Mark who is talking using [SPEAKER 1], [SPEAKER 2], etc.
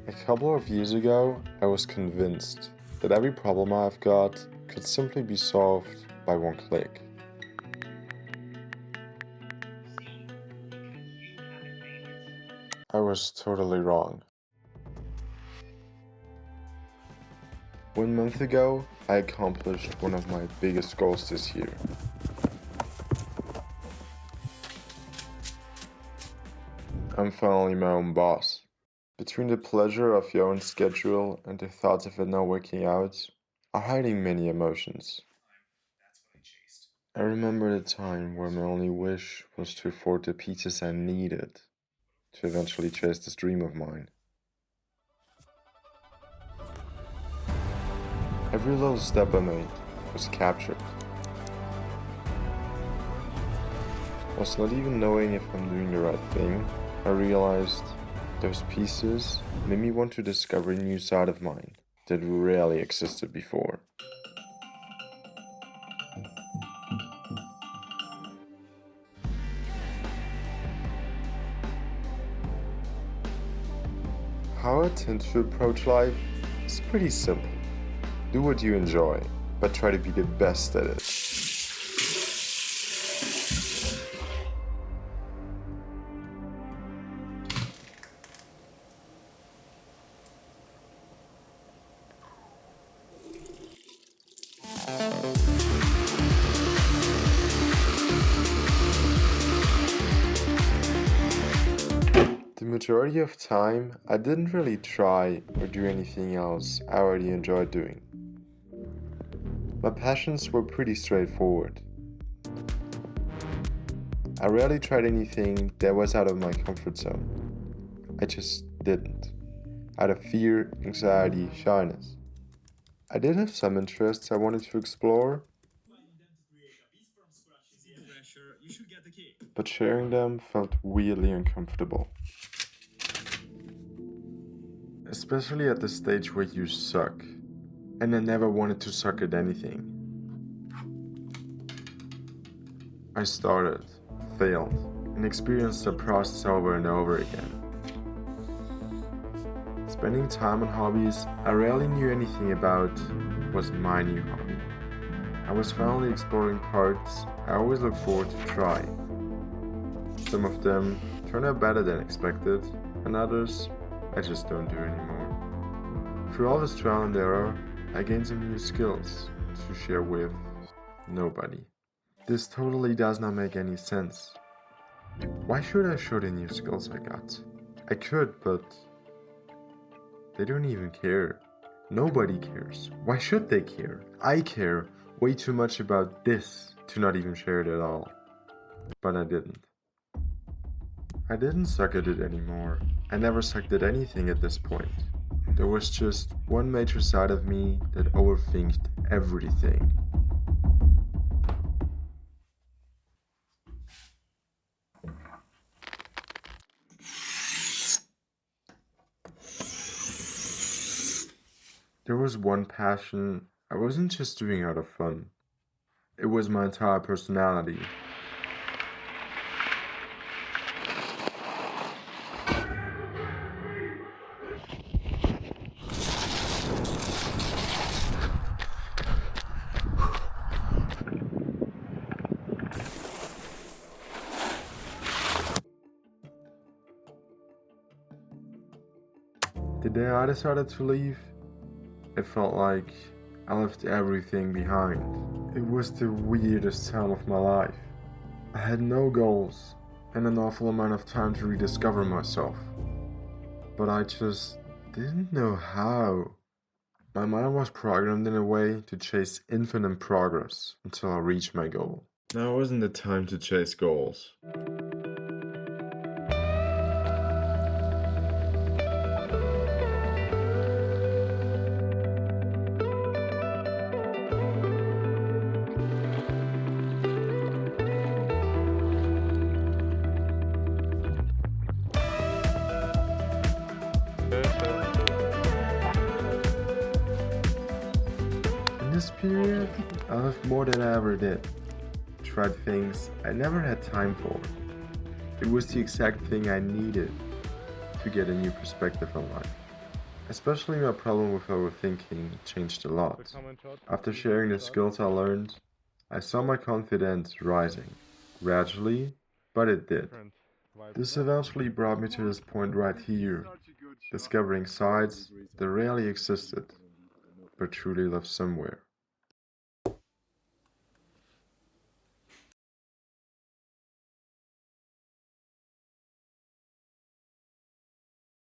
[SPEAKER 1] A couple of years ago, I was convinced that every problem I've got could simply be solved by one click. I was totally wrong. 1 month ago, I accomplished one of my biggest goals this year. I'm finally my own boss. Between the pleasure of your own schedule and the thoughts of it not working out are hiding many emotions. I remember the time where my only wish was to afford the pizzas I needed to eventually chase this dream of mine. Every little step I made was captured. Whilst not even knowing if I'm doing the right thing, I realized those pieces made me want to discover a new side of mine that rarely existed before. How I tend to approach life is pretty simple. Do what you enjoy, but try to be the best at it. The majority of time, I didn't really try or do anything else I already enjoyed doing. My passions were pretty straightforward. I rarely tried anything that was out of my comfort zone. I just didn't. Out of fear, anxiety, shyness. I did have some interests I wanted to explore, but sharing them felt weirdly uncomfortable. Especially at the stage where you suck, and I never wanted to suck at anything. I started, failed, and experienced the process over and over again. Spending time on hobbies I rarely knew anything about was my new hobby. I was finally exploring parts I always looked forward to try. Some of them turned out better than expected, and others I just don't do anymore. Through all this trial and error, I gained some new skills to share with nobody. This totally does not make any sense. Why should I show the new skills I got? I could, but they don't even care. Nobody cares. Why should they care? I care way too much about this to not even share it at all. But I didn't. I didn't suck at it anymore. I never sucked at anything at this point. There was just one major side of me that overthinked everything. There was one passion I wasn't just doing out of fun. It was my entire personality. The day I decided to leave, it felt like I left everything behind. It was the weirdest time of my life. I had no goals and an awful amount of time to rediscover myself. But I just didn't know how. My mind was programmed in a way to chase infinite progress until I reached my goal. Now wasn't the time to chase goals. In this period, I loved more than I ever did. Tried things I never had time for. It was the exact thing I needed to get a new perspective on life. Especially my problem with overthinking changed a lot. After sharing the skills I learned, I saw my confidence rising. Gradually, but it did. This eventually brought me to this point right here, discovering sides that rarely existed, but truly live somewhere.